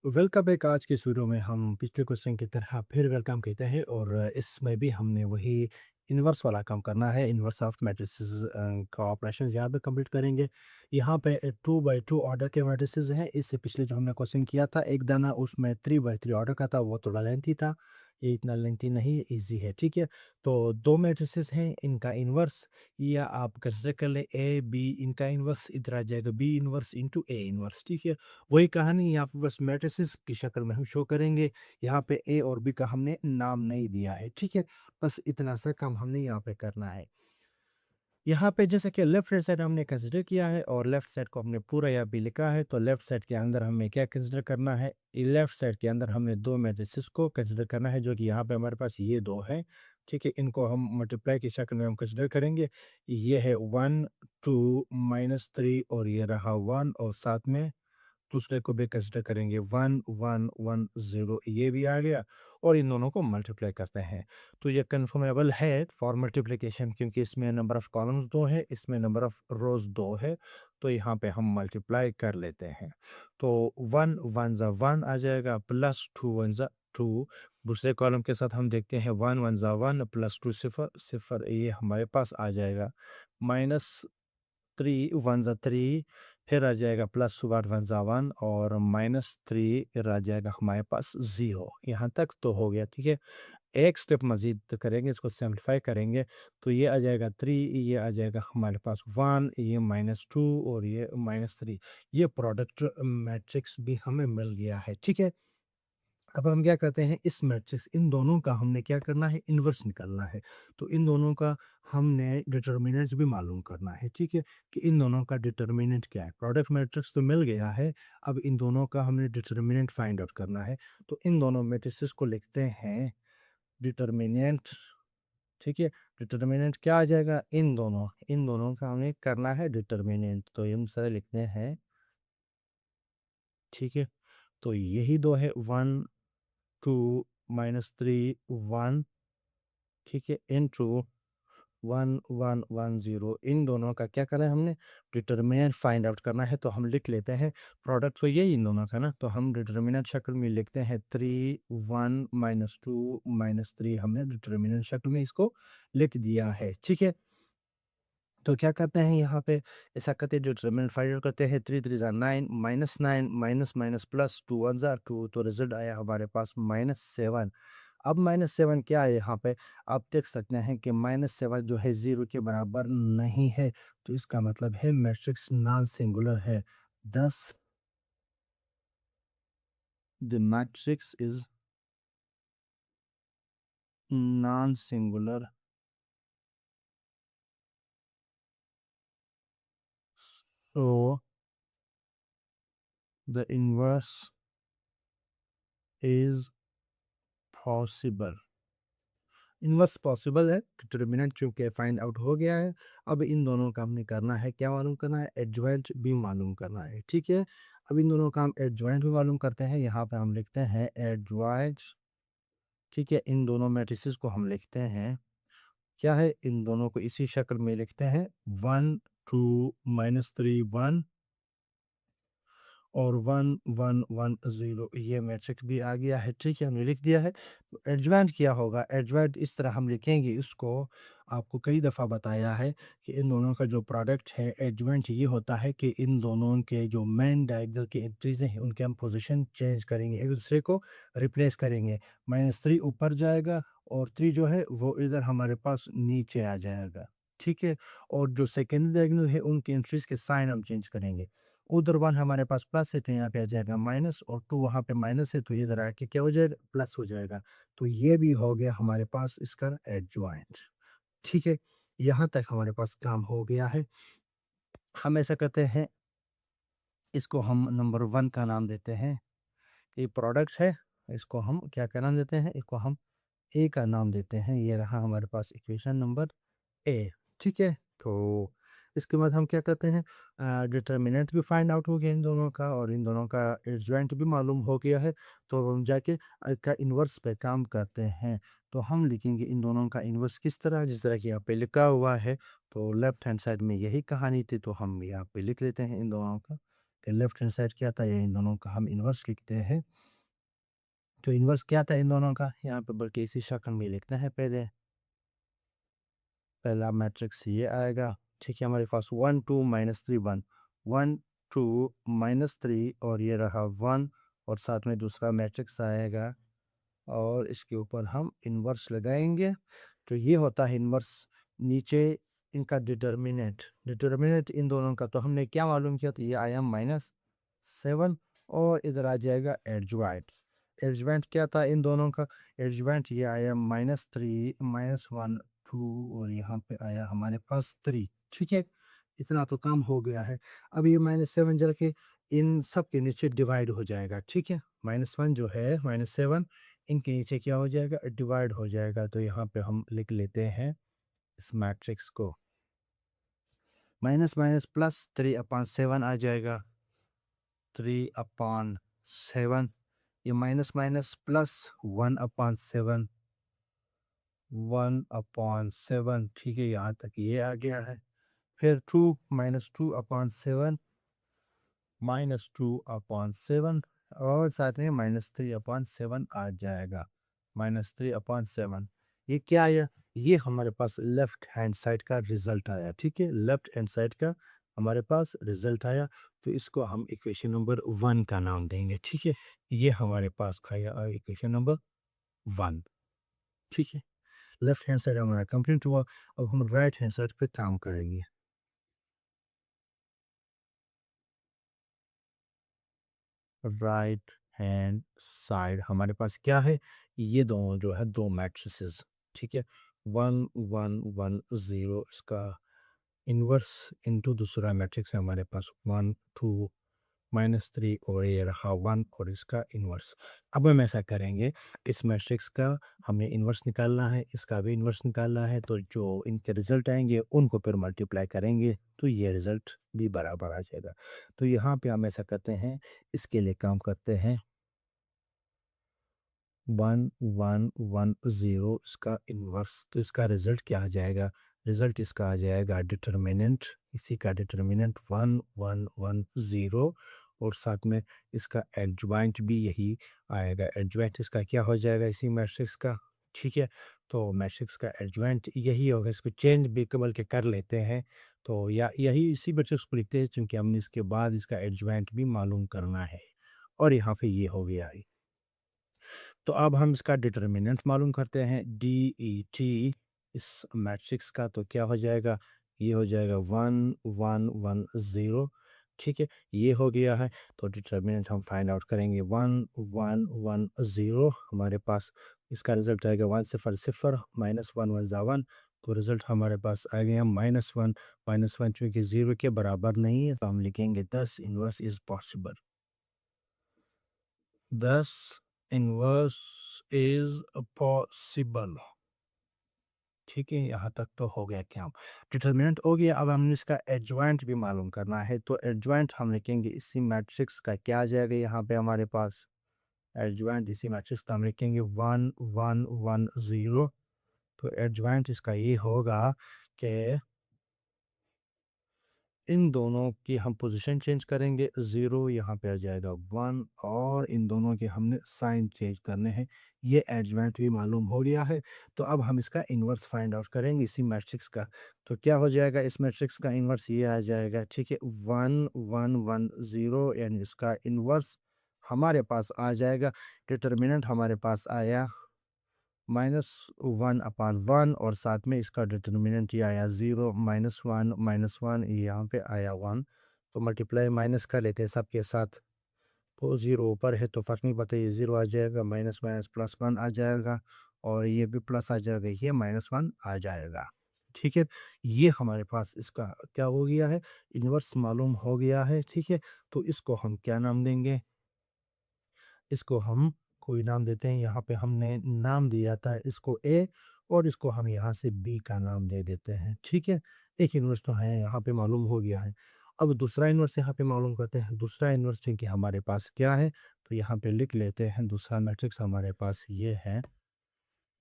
Welcome back. आज के शुरू में हम पिछले क्वेश्चन की तरह फिर वेलकम कहते हैं और इसमें भी हमने वही इन्वर्स वाला काम करना है। इन्वर्स ऑफ मैट्रिसेस का ऑपरेशन यहाँ पे कंप्लीट करेंगे। यहाँ पे 2 by 2 ऑर्डर के मैट्रिसेस हैं। इससे पिछले जो हमने क्वेश्चन किया था एक दाना, उसमें 3 by 3 ऑर्डर का था, वो थोड़ा लेंथी था। ये इतना लेंथी नहीं, इजी है, ठीक है। तो दो मैट्रिसेस हैं, इनका इन्वर्स या आप कंसिडर कर ले ए बी, इनका इन्वर्स इधर आ जाएगा B inverse into A inverse, ठीक है। वही कहानी यहाँ पे बस मैट्रिसेस की शक्ल में हम शो करेंगे। यहाँ पे ए और बी का हमने नाम नहीं दिया है, ठीक है। बस इतना सा काम हमने यहाँ पे करना है। यहाँ पे जैसे कि लेफ्ट हैंड साइड हमने कंसिडर किया है और लेफ्ट साइड को हमने पूरा यहाँ पे लिखा है, तो लेफ्ट साइड के अंदर हमें क्या कंसिडर करना है? लेफ्ट साइड के अंदर हमने दो मैट्रिसेस को कंसिडर करना है, जो कि यहाँ पे हमारे पास ये दो है, ठीक है। इनको हम मल्टीप्लाई की शक्ल में हम कंसिडर करेंगे। ये है 1 2 -3 और ये रहा 1 और साथ में दूसरे को भी कंसिडर करेंगे 1 1 1 0, ये भी आ गया और इन दोनों को मल्टीप्लाई करते हैं। तो ये कन्फर्मेबल है फॉर मल्टीप्लिकेशन, क्योंकि इसमें नंबर ऑफ कॉलम्स दो है, इसमें नंबर ऑफ रोज दो है। तो यहाँ पे हम मल्टीप्लाई कर लेते हैं। तो 1 1 ज़ा 1 आ जाएगा, प्लस 2 1 ज़ा 2। दूसरे कॉलम के साथ हम देखते हैं 1 1 ज़ा 1 प्लस 2 सिफर सिफर, ये हमारे पास आ जाएगा। माइनस 3 1 ज़ा 3, फिर आ जाएगा प्लस 1 1 ज़ा 1 और -3 फिर आ जाएगा हमारे पास 0। यहाँ तक तो हो गया, ठीक है। एक स्टेप मज़ीद करेंगे, इसको सिम्प्लीफाई करेंगे, तो ये आ जाएगा 3, ये आ जाएगा हमारे पास 1, ये -2 और ये -3। ये प्रोडक्ट मैट्रिक्स भी हमें मिल गया है, ठीक है। अब हम क्या करते हैं, इस मैट्रिक्स इन दोनों का हमने क्या करना है, इन्वर्स निकालना है। तो इन दोनों का हमने डिटर्मिनेंट भी मालूम करना है, ठीक है, कि इन दोनों का डिटर्मिनेंट क्या है। प्रोडक्ट मैट्रिक्स तो मिल गया है, अब इन दोनों का हमने डिटर्मिनेंट फाइंड आउट करना है। तो इन दोनों मैट्रिसेस को लिखते हैं डिटर्मिनेंट, ठीक है। डिटर्मिनेंट क्या आ जाएगा, इन दोनों का हमें करना है डिटर्मिनेंट, तो हम सारे लिखते हैं, ठीक है। तो यही दो है 1 2 -3 1, ठीक है, इनटू 1 1 1 0। इन दोनों का क्या करना है, हमने डिटर्मिनेंट फाइंड आउट करना है। तो हम लिख लेते हैं, प्रोडक्ट तो यही इन दोनों का ना, तो हम डिटर्मिनेंट शक्ल में लिखते हैं 3 1 -2 -3, हमने डिटर्मिनेंट शक्ल में इसको लिख दिया है, ठीक है। तो क्या करते हैं यहाँ पे, ऐसा करते हैं डिटर्मिनेंट फाइंड आउट करते हैं। 3 3 ज़ा 9, -9 माइनस माइनस प्लस 2 1 ज़ा 2, तो रिजल्ट आया हमारे पास -7। अब -7 क्या है यहाँ पे, आप देख सकते हैं कि -7 जो है 0 के बराबर नहीं है, तो इसका मतलब है मैट्रिक्स नॉन सिंगुलर है। दस the matrix is non singular, so the inverse is possible। Inverse possible है, डिटर्मिनेंट चूंकि फाइंड आउट हो गया है। अब इन दोनों का हमने करना है, क्या मालूम करना है, एडजॉइंट भी मालूम करना है, ठीक है। अब इन दोनों का हम एडजॉइंट भी मालूम करते हैं, यहाँ पे हम लिखते हैं एडजॉइंट, ठीक है। इन दोनों मैट्रिसेस को हम लिखते हैं, क्या है, इन दोनों को इसी शक्ल में लिखते हैं 1 2 -3 1 और 1 1 1 0, ये मैट्रिक्स भी आ गया है, ठीक है, हमने लिख दिया है। तो एडजॉइंट क्या होगा, एडजॉइंट इस तरह हम लिखेंगे इसको, आपको कई दफ़ा बताया है कि इन दोनों का जो प्रोडक्ट है, एडजॉइंट ये होता है कि इन दोनों के जो मेन डायगोनल की एंट्रीज़ हैं, उनके हम पोजीशन चेंज करेंगे, एक दूसरे को रिप्लेस करेंगे। -3 ऊपर जाएगा और 3 जो है वो इधर हमारे पास नीचे आ जाएगा, ठीक है। और जो सेकेंडरी डायगोनल है, उनकी एंट्रीज़ के साइन हम चेंज करेंगे। उधर 1 हमारे पास प्लस है, तो यहाँ पे आ जाएगा माइनस, और 2 वहाँ पे माइनस है, तो इधर आके क्या हो जाएगा, प्लस हो जाएगा। तो ये भी हो गया हमारे पास इसका एडजॉइंट, ठीक है। यहाँ तक हमारे पास काम हो गया है। हम ऐसा करते हैं, इसको हम नंबर 1 का नाम देते हैं, ये प्रोडक्ट है, इसको हम क्या का नाम देते हैं, इसको हम ए का नाम देते हैं। ये रहा हमारे पास इक्वेशन नंबर ए, ठीक है। तो इसके बाद हम क्या करते हैं, डिटर्मिनेंट भी फाइंड आउट हो गया इन दोनों का, और इन दोनों का एडजॉइंट भी मालूम हो गया है। तो हम जाके का इन्वर्स पे काम करते हैं। तो हम लिखेंगे इन दोनों का इन्वर्स किस तरह, जिस तरह कि यहाँ पे लिखा हुआ है। तो लेफ्ट हैंड साइड में यही कहानी थी, तो हम यहाँ पे लिख लेते हैं इन दोनों का कि लेफ्ट हैंड साइड क्या था, ये इन दोनों का हम इन्वर्स लिखते हैं। तो इन्वर्स क्या था इन दोनों का, यहाँ पे बल्कि इसी शक्ल में लिखते हैं पहले। पहला मैट्रिक्स ये आएगा, ठीक है, हमारे पास 1 2 -3 1 1 2 -3 और ये रहा 1 और साथ में दूसरा मैट्रिक्स आएगा और इसके ऊपर हम इन्वर्स लगाएंगे। तो ये होता है इन्वर्स। नीचे इनका डिटर्मिनेंट, डिटर्मिनेंट इन दोनों का तो हमने क्या मालूम किया, तो ये आया -7 और इधर आ जाएगा एडजॉइंट। एडजॉइंट क्या था इन दोनों का, एडजॉइंट ये आया -3 -1 2 और यहाँ पे आया हमारे पास 3, ठीक है। इतना तो काम हो गया है। अब ये -7 जल के इन सब के नीचे डिवाइड हो जाएगा, ठीक है। -1 जो है -7 इनके नीचे क्या हो जाएगा, डिवाइड हो जाएगा। तो यहाँ पे हम लिख लेते हैं इस मैट्रिक्स को, माइनस माइनस प्लस 3/7 आ जाएगा, 3/7। ये माइनस माइनस प्लस 1/7, 1/7, ठीक है, यहाँ तक ये आ गया है। फिर 2 -2/7 -2/7 और साथ में -3/7 आ जाएगा, -3/7। ये क्या आया, ये हमारे पास लेफ्ट हैंड साइड का रिजल्ट आया, ठीक है, लेफ्ट हैंड साइड का हमारे पास रिजल्ट आया। तो इसको हम इक्वेशन नंबर 1 का नाम देंगे, ठीक है। ये हमारे पास खाया इक्वेशन नंबर 1, ठीक है। लेफ्ट हैंड साइड हमारा कंप्लीट हुआ। अब हम राइट हैंड साइड पे काम करेंगे। राइट हैंड साइड हमारे पास क्या है, ये दोनों जो है दो मैट्रिसेस, ठीक है, 1 1 1 0 इसका इन्वर्स इनटू दूसरा मैट्रिक्स है हमारे पास 1 2 -3 और ये रहा 1 और इसका इन्वर्स। अब हम ऐसा करेंगे, इस मैट्रिक्स का हमें इन्वर्स निकालना है, इसका भी इन्वर्स निकालना है, तो जो इनके रिजल्ट आएंगे उनको फिर मल्टीप्लाई करेंगे तो ये रिजल्ट भी बराबर आ जाएगा। तो यहाँ पे हम ऐसा करते हैं, इसके लिए काम करते हैं 1 1 1 0 इसका इन्वर्स, तो इसका रिजल्ट क्या आ जाएगा, रिजल्ट इसका आ जाएगा डिटर्मिनेंट, इसी का डिटर्मिनेंट 1 1 1 0 और साथ में इसका एडजॉइंट भी यही आएगा। एडजॉइंट इसका क्या हो जाएगा इसी मैट्रिक्स का, ठीक है। तो मैट्रिक्स का एडजॉइंट यही होगा, इसको चेंज भी कबल के कर लेते हैं। तो या यही इसी मैट्रिक्स को लिखते हैं क्योंकि हमने इसके बाद इसका एडजॉइंट भी मालूम करना है और यहाँ पे ये हो गया है। तो अब हम इसका डिटर्मिनेंट मालूम करते हैं, डी ई टी इस मैट्रिक्स का, तो क्या हो जाएगा, ये हो जाएगा 1 1 1 0, ठीक है, ये हो गया है। तो डिटर्मिनेंट हम फाइंड आउट करेंगे 1 1 1 0, हमारे पास इसका रिजल्ट आएगा 1 0 0 -1 1 1, तो रिजल्ट हमारे पास आ गया -1 -1 चूँकि 0 के बराबर नहीं है तो हम लिखेंगे 10 inverse is possible, 10 inverse is possible, ठीक है। यहाँ तक तो हो गया काम, डिटर्मिनेंट हो गया। अब हमने इसका एडजॉइंट भी मालूम करना है, तो एडजॉइंट हम लिखेंगे इसी मैट्रिक्स का, क्या आ जाएगा यहाँ पे हमारे पास एडजॉइंट इसी मैट्रिक्स का हम लिखेंगे 1 1 1 0। तो एडजॉइंट इसका ये होगा कि इन दोनों की हम पोजीशन चेंज करेंगे, 0 यहाँ पे आ जाएगा 1 और इन दोनों के हमने साइन चेंज करने हैं। ये एडजॉइंट भी मालूम हो गया है। तो अब हम इसका इन्वर्स फाइंड आउट करेंगे इसी मैट्रिक्स का। तो क्या हो जाएगा इस मैट्रिक्स का इन्वर्स, ये आ जाएगा, ठीक है, 1 1 1 0 यानी इसका इन्वर्स हमारे पास आ जाएगा। डिटर्मिनेंट हमारे पास आया -1/1 और साथ में इसका डिटर्मिनेंट ये आया 0 -1 ये यहाँ पे आया 1। तो मल्टीप्लाई माइनस कर लेते हैं सबके साथ, तो 0 ऊपर है तो फर्क नहीं पड़ता, ये 0 आ जाएगा, माइनस माइनस प्लस 1 आ जाएगा और ये भी प्लस आ जाएगा, ये -1 आ जाएगा, ठीक है। ये हमारे पास इसका क्या हो गया है, इन्वर्स मालूम हो गया है, ठीक है। तो इसको हम क्या नाम देंगे, इसको हम कोई नाम देते हैं, यहाँ पे हमने नाम दिया था इसको ए और इसको हम यहाँ से बी का नाम दे देते हैं, ठीक है। एक इन्वर्स तो है यहाँ पे मालूम हो गया है। अब दूसरा इन्वर्स यहाँ पे मालूम करते हैं, दूसरा इन्वर्स कि हमारे पास क्या है, तो यहाँ पे लिख लेते हैं दूसरा मैट्रिक्स हमारे पास ये है।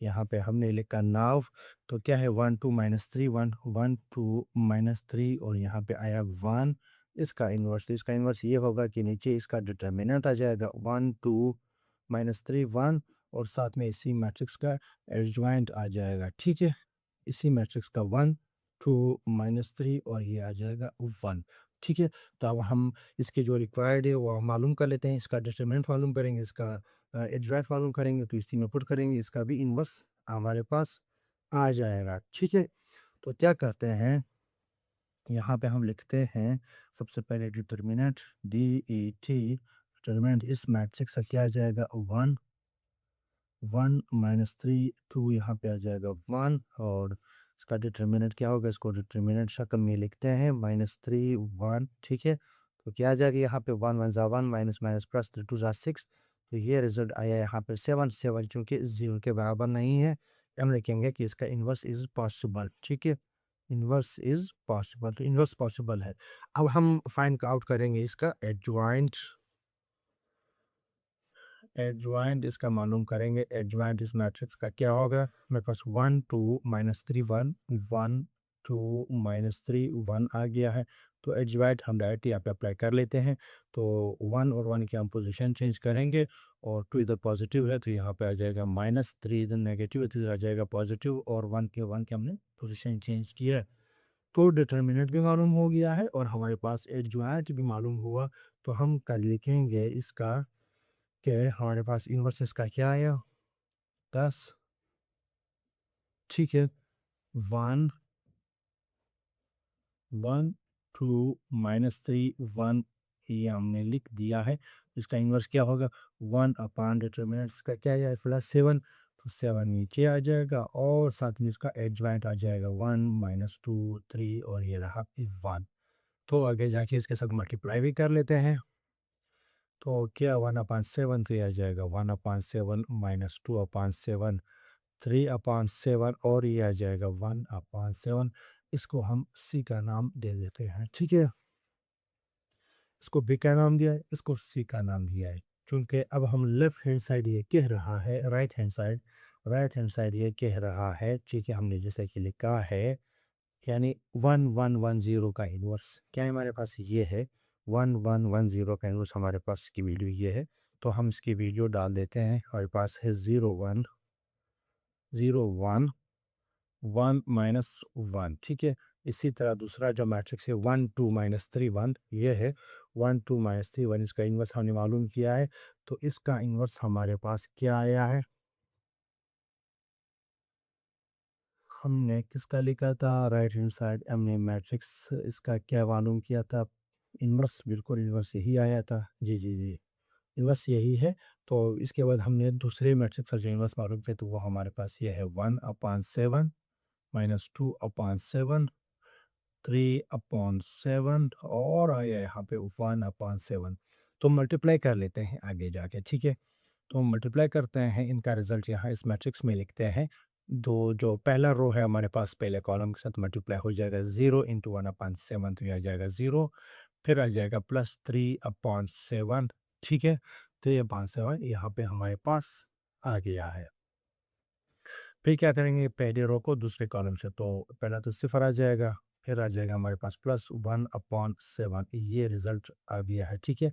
यहाँ पे हमने लिखा नाव, तो क्या है 1 2 -3 1 1 2 -3 और यहाँ पे आया 1 इसका इन्वर्स, तो इसका इन्वर्स ये होगा कि नीचे इसका डिटर्मिनेंट आ जाएगा 1 2 माइनस 3 1 और साथ में इसी मैट्रिक्स का एडजॉइंट आ जाएगा, ठीक है। इसी मैट्रिक्स का 1 2 माइनस 3 और ये आ जाएगा 1, ठीक है। तो अब हम इसके जो रिक्वायर्ड है वो हम मालूम कर लेते हैं, इसका डिटर्मिनेंट मालूम करेंगे, इसका एडजॉइंट मालूम करेंगे, तो इसी में पुट करेंगे, इसका भी इन्वर्स हमारे पास आ जाएगा, ठीक है। तो क्या करते हैं, यहाँ पे हम लिखते हैं सबसे पहले determinant D E T, determinant इस मैट्रिक्स का क्या आ जाएगा 1 1 माइनस 3 2, यहाँ पे आ जाएगा 1 और इसका डिटर्मिनेंट क्या होगा, इसको डिटर्मिनेंट शक्ल में लिखते हैं -3 1, ठीक है। तो क्या आ जाएगा यहाँ पे 1 1 ज़ा 1 माइनस माइनस प्लस 3 2 ज़ा 6, तो ये रिजल्ट आया यहाँ पे 7 7 चूँकि 0 के बराबर नहीं है, हम लिखेंगे कि इसका इन्वर्स इज़ पॉसिबल, ठीक है। इन्वर्स इज़ पॉसिबल, तो इन्वर्स पॉसिबल है। अब हम फाइंड आउट करेंगे इसका एडजॉइंट, एडजॉइंट इसका मालूम करेंगे, एडजॉइंट इस मैट्रिक्स का क्या होगा, मेरे पास 1 2 माइनस 3 1 1 2 माइनस 3 1 आ गया है। तो एडजॉइंट हम डायरेक्ट यहाँ पे अप्लाई कर लेते हैं, तो 1 और 1 की हम पोजीशन चेंज करेंगे और 2 इधर पॉजिटिव है तो यहाँ पे आ जाएगा -3, इधर नेगेटिव है तो इधर आ जाएगा पॉजिटिव और 1 के हमने पोजीशन चेंज किया है। तो डिटर्मिनेंट भी मालूम हो गया है और हमारे पास एडजॉइंट भी मालूम हुआ, तो हम कल लिखेंगे इसका कि हमारे पास इन्वर्स इसका क्या आया 10, ठीक है। 1 1 2 माइनस 3 1, ये हमने लिख दिया है। इसका इन्वर्स क्या होगा 1 अपान डिटर्मिनेंट इसका क्या है +7, तो 7 नीचे आ जाएगा और साथ में इसका एडजॉइंट आ जाएगा 1 -2 3 और ये रहा 1। तो आगे जाके इसके साथ मल्टीप्लाई भी कर लेते हैं, तो क्या 1/7 तो ये आ जाएगा 1/7 -2/7 3/7 और ये आ जाएगा 1/7। इसको हम सी का नाम दे देते हैं, ठीक है। इसको बी का नाम दिया है, इसको सी का नाम दिया है। चूंकि अब हम लेफ्ट हैंड साइड ये कह रहा है, राइट हैंड साइड ये कह रहा है, ठीक है। हमने जैसे कि लिखा है यानी 1110 का इन्वर्स क्या है हमारे पास ये है, 1110 का इन्वर्स हमारे पास की वीडियो ये है। तो हम इसकी वीडियो डाल देते हैं, हमारे पास है 01 01 1 माइनस 1, ठीक है। इसी तरह दूसरा जो मैट्रिक्स है 1 2 माइनस 3 1, ये है 1 2 माइनस 3 1, इसका इन्वर्स हमने मालूम किया है। तो इसका इन्वर्स हमारे पास क्या आया है, हमने किसका लिखा था राइट हैंड साइड, हमने मैट्रिक्स इसका क्या मालूम किया था, इन्वर्स, बिल्कुल इन्वर्स यही आया था, जी जी जी, इन्वर्स यही है। तो इसके बाद हमने दूसरे मैट्रिक्स का जो इन्वर्स मालूम किया तो वो हमारे पास ये है 1/7 -2/7 3/7 और आया यहाँ पे 1/7। तो मल्टीप्लाई कर लेते हैं आगे जाके, ठीक है। तो मल्टीप्लाई करते हैं, इनका रिजल्ट यहाँ इस मैट्रिक्स में लिखते हैं। दो जो पहला रो है हमारे पास पहले कॉलम के साथ मल्टीप्लाई हो जाएगा 0 इंटू 1/7, तो ये आ जाएगा 0, फिर आ जाएगा +3/7, ठीक है। तो ये 7 यहाँ पे हमारे पास आ गया है। फिर क्या करेंगे, पहले रो को दूसरे कॉलम से, तो पहला तो सिफर आ जाएगा, फिर आ जाएगा हमारे पास +1/7, ये रिजल्ट आ गया है, ठीक है।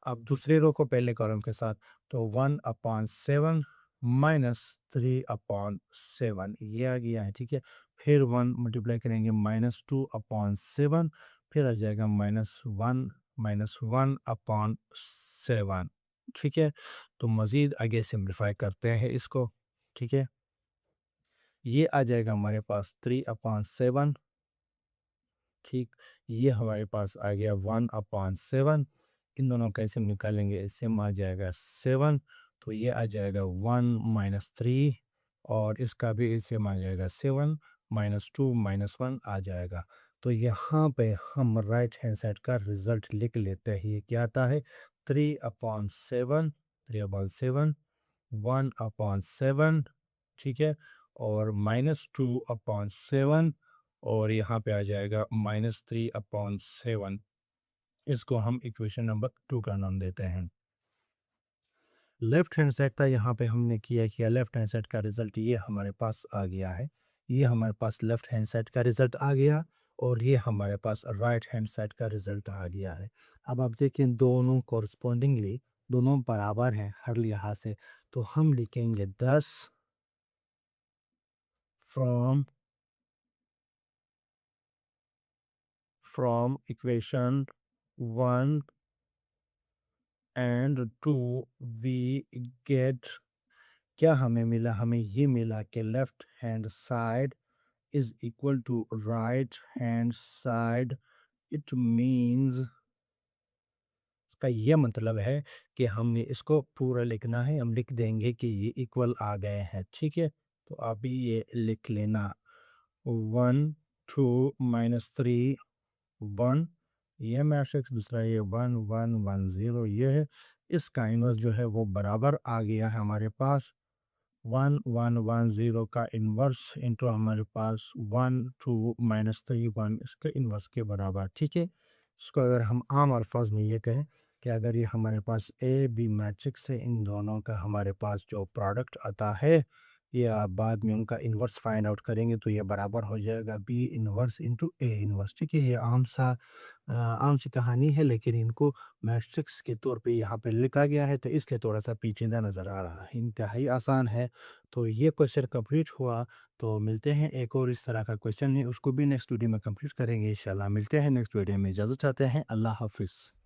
अब दूसरे रो को पहले कॉलम के साथ, तो 1/7 -3/7 ये आ गया है, ठीक है। फिर 1 मल्टीप्लाई करेंगे -2/7, फिर आ जाएगा -1 -1/7, ठीक है। तो मज़ीद आगे सिम्प्लीफाई करते हैं इसको, ठीक है। ये आ जाएगा हमारे पास 3/7, ठीक। ये हमारे पास आ गया 1/7, इन दोनों का एलसीएम निकालेंगे, एलसीएम आ जाएगा 7, तो ये आ जाएगा 1 -3 और इसका भी एलसीएम आ जाएगा 7 -2 -1 आ जाएगा। तो यहाँ पे हम राइट हैंड साइड का रिजल्ट लिख लेते हैं, ये क्या आता है 3/7 3/7 1/7, ठीक है। और -2/7 और यहाँ पे आ जाएगा -3/7। इसको हम इक्वेशन नंबर 2 का नाम देते हैं। लेफ्ट हैंड साइड था, यहाँ पे हमने किया लेफ्ट हैंड साइड का रिजल्ट ये हमारे पास आ गया है, ये हमारे पास लेफ्ट हैंड साइड का रिजल्ट आ गया। और ये हमारे पास राइट हैंड साइड का रिजल्ट आ गया है। अब आप देखें दोनों कॉरस्पॉन्डिंगली दोनों बराबर हैं हर लिहाज से, तो हम लिखेंगे 10 from equation 1 and 2 we get, क्या हमें मिला, हमें ये मिला कि left hand side is equal to right hand side. It means, इसका ये मतलब है कि हमें इसको पूरा लिखना है, हम लिख देंगे कि ये इक्वल आ गए हैं, ठीक है। तो अभी ये लिख लेना 1 2 माइनस 3 1, ये मैट्रिक्स दूसरा ये 1 1 1 0 ये है। इसका इन्वर्स जो है वो बराबर आ गया है हमारे पास 1 1 1 0 का इन्वर्स इंटू हमारे पास 1 2 माइनस 3 1 इसके इन्वर्स के बराबर, ठीक है। इसको अगर हम आम अल्फाज में ये कहें कि अगर ये हमारे पास ए बी मैट्रिक्स है, इन दोनों का हमारे पास जो प्रोडक्ट आता है या बाद में उनका इन्वर्स फाइंड आउट करेंगे तो ये बराबर हो जाएगा B inverse into A inverse, ठीक है। ये आम सी कहानी है, लेकिन इनको मैट्रिक्स के तौर पे यहाँ पे लिखा गया है तो इसलिए थोड़ा सा पेचीदा नज़र आ रहा है, इंतहाई आसान है। तो ये क्वेश्चन कंप्लीट हुआ। तो मिलते हैं एक और इस तरह का क्वेश्चन है, उसको भी नेक्स्ट वीडियो में कंप्लीट करेंगे इंशाल्लाह। मिलते हैं नेक्स्ट वीडियो में, इजाज़त चाहते हैं, अल्लाह हाफिज़।